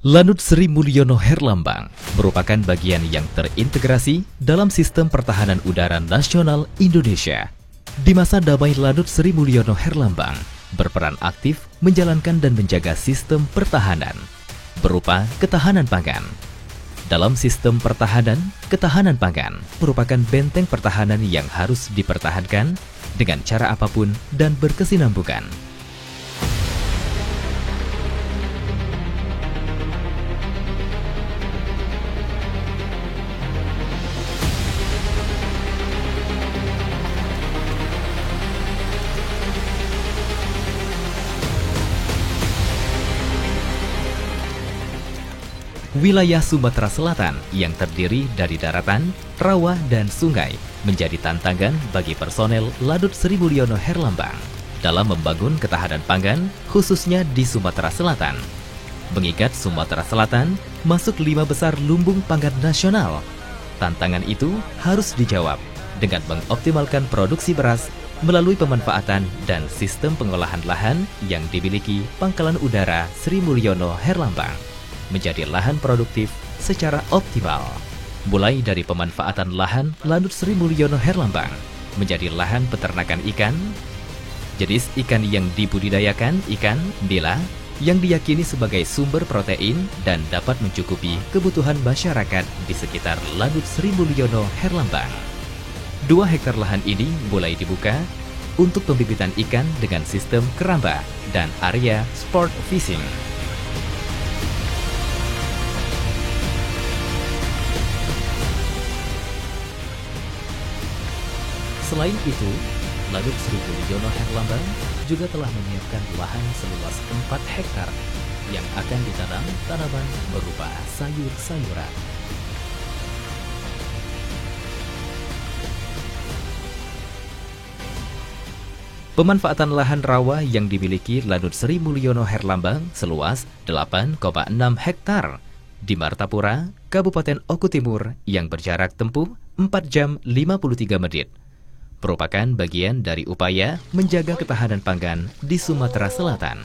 Lanut Sri Mulyono Herlambang merupakan bagian yang terintegrasi dalam sistem pertahanan udara nasional Indonesia. Di masa damai, Lanut Sri Mulyono Herlambang berperan aktif menjalankan dan menjaga sistem pertahanan berupa ketahanan pangan. Dalam sistem pertahanan, ketahanan pangan merupakan benteng pertahanan yang harus dipertahankan dengan cara apapun dan berkesinambungan. Wilayah Sumatera Selatan yang terdiri dari daratan, rawa, dan sungai menjadi tantangan bagi personel Lanut Sri Mulyono Herlambang dalam membangun ketahanan pangan khususnya di Sumatera Selatan. Mengingat Sumatera Selatan masuk 5 besar lumbung pangan nasional, tantangan itu harus dijawab dengan mengoptimalkan produksi beras melalui pemanfaatan dan sistem pengolahan lahan yang dimiliki Pangkalan Udara Sri Mulyono Herlambang menjadi lahan produktif secara optimal. Mulai dari pemanfaatan lahan Lanut Sri Mulyono Herlambang menjadi lahan peternakan ikan, jenis ikan yang dibudidayakan ikan nila yang diyakini sebagai sumber protein dan dapat mencukupi kebutuhan masyarakat di sekitar Lanut Sri Mulyono Herlambang. 2 hektar lahan ini mulai dibuka untuk pembibitan ikan dengan sistem keramba dan area sport fishing. Selain itu, Lanut Sri Mulyono Herlambang juga telah menyiapkan lahan seluas 4 hektar yang akan ditanam tanaman berupa sayur-sayuran. Pemanfaatan lahan rawa yang dimiliki Lanut Sri Mulyono Herlambang seluas 8,6 hektar di Martapura, Kabupaten Oku Timur yang berjarak tempuh 4 jam 53 menit. Merupakan bagian dari upaya menjaga ketahanan pangan di Sumatera Selatan.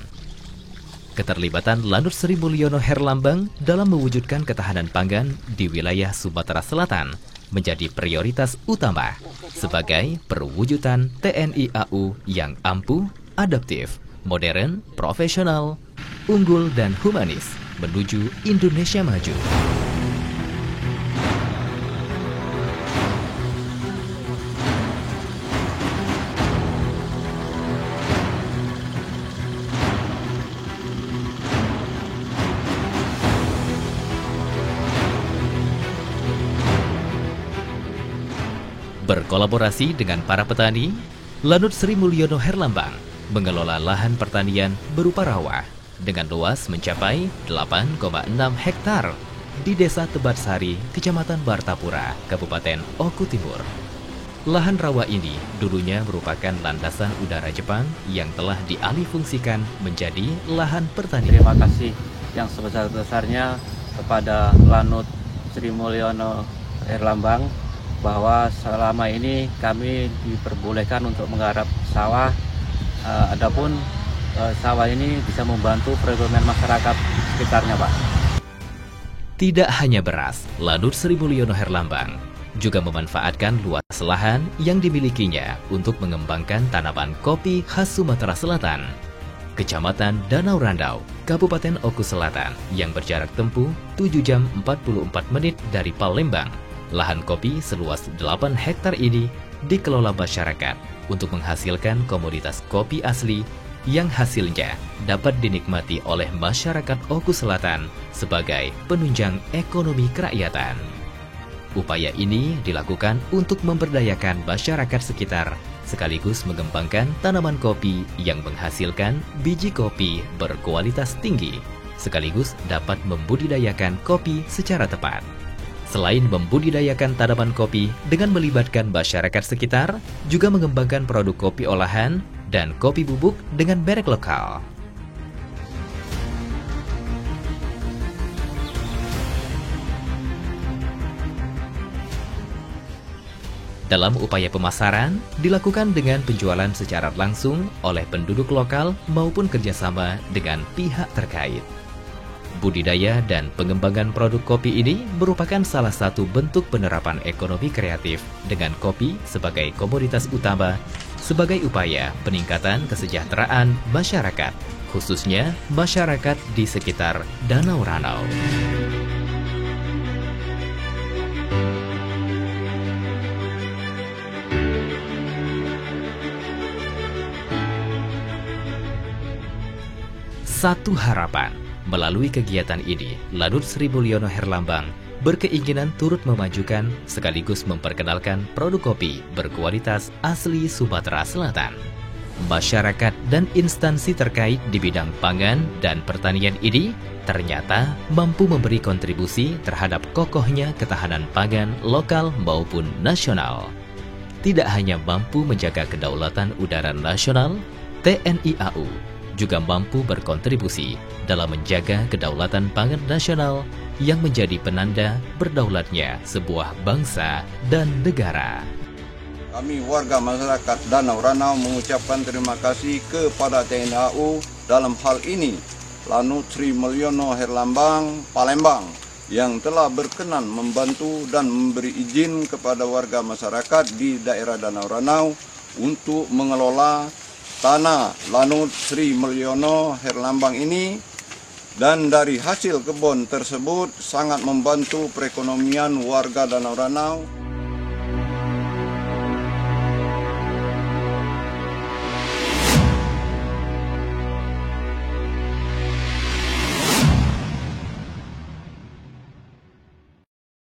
Keterlibatan Lanut Sri Mulyono Herlambang dalam mewujudkan ketahanan pangan di wilayah Sumatera Selatan menjadi prioritas utama sebagai perwujudan TNI AU yang ampuh, adaptif, modern, profesional, unggul, dan humanis menuju Indonesia maju. Berkolaborasi dengan para petani, Lanut Sri Mulyono Herlambang mengelola lahan pertanian berupa rawa dengan luas mencapai 8,6 hektar di Desa Tebatsari, Kecamatan Martapura, Kabupaten Oku Timur. Lahan rawa ini dulunya merupakan landasan udara Jepang yang telah dialihfungsikan menjadi lahan pertanian. Terima kasih yang sebesar-besarnya kepada Lanut Sri Mulyono Herlambang bahwa selama ini kami diperbolehkan untuk menggarap sawah. Adapun sawah ini bisa membantu perekonomian masyarakat sekitarnya, Pak. Tidak hanya beras, Lanut Sri Mulyono Herlambang juga memanfaatkan luas lahan yang dimilikinya untuk mengembangkan tanaman kopi khas Sumatera Selatan. Kecamatan Danau Randau, Kabupaten Oku Selatan yang berjarak tempuh 7 jam 44 menit dari Palembang. Lahan kopi seluas 8 hektar ini dikelola masyarakat untuk menghasilkan komoditas kopi asli yang hasilnya dapat dinikmati oleh masyarakat Oku Selatan sebagai penunjang ekonomi kerakyatan. Upaya ini dilakukan untuk memberdayakan masyarakat sekitar sekaligus mengembangkan tanaman kopi yang menghasilkan biji kopi berkualitas tinggi sekaligus dapat membudidayakan kopi secara tepat. Selain membudidayakan tanaman kopi dengan melibatkan masyarakat sekitar, juga mengembangkan produk kopi olahan dan kopi bubuk dengan merek lokal. Dalam upaya pemasaran, dilakukan dengan penjualan secara langsung oleh penduduk lokal maupun kerjasama dengan pihak terkait. Budidaya dan pengembangan produk kopi ini merupakan salah satu bentuk penerapan ekonomi kreatif dengan kopi sebagai komoditas utama sebagai upaya peningkatan kesejahteraan masyarakat, khususnya masyarakat di sekitar Danau Ranau. Satu harapan, melalui kegiatan ini, Lanut Sri Mulyono Herlambang berkeinginan turut memajukan sekaligus memperkenalkan produk kopi berkualitas asli Sumatera Selatan. Masyarakat dan instansi terkait di bidang pangan dan pertanian ini ternyata mampu memberi kontribusi terhadap kokohnya ketahanan pangan lokal maupun nasional. Tidak hanya mampu menjaga kedaulatan udara nasional, TNI AU juga mampu berkontribusi dalam menjaga kedaulatan pangan nasional yang menjadi penanda berdaulatnya sebuah bangsa dan negara. Kami warga masyarakat Danau Ranau mengucapkan terima kasih kepada TNI AU dalam hal ini Lanut Sri Mulyono Herlambang Palembang yang telah berkenan membantu dan memberi izin kepada warga masyarakat di daerah Danau Ranau untuk mengelola tanah Lanut Sri Mulyono Herlambang ini, dan dari hasil kebun tersebut sangat membantu perekonomian warga Danau Ranau.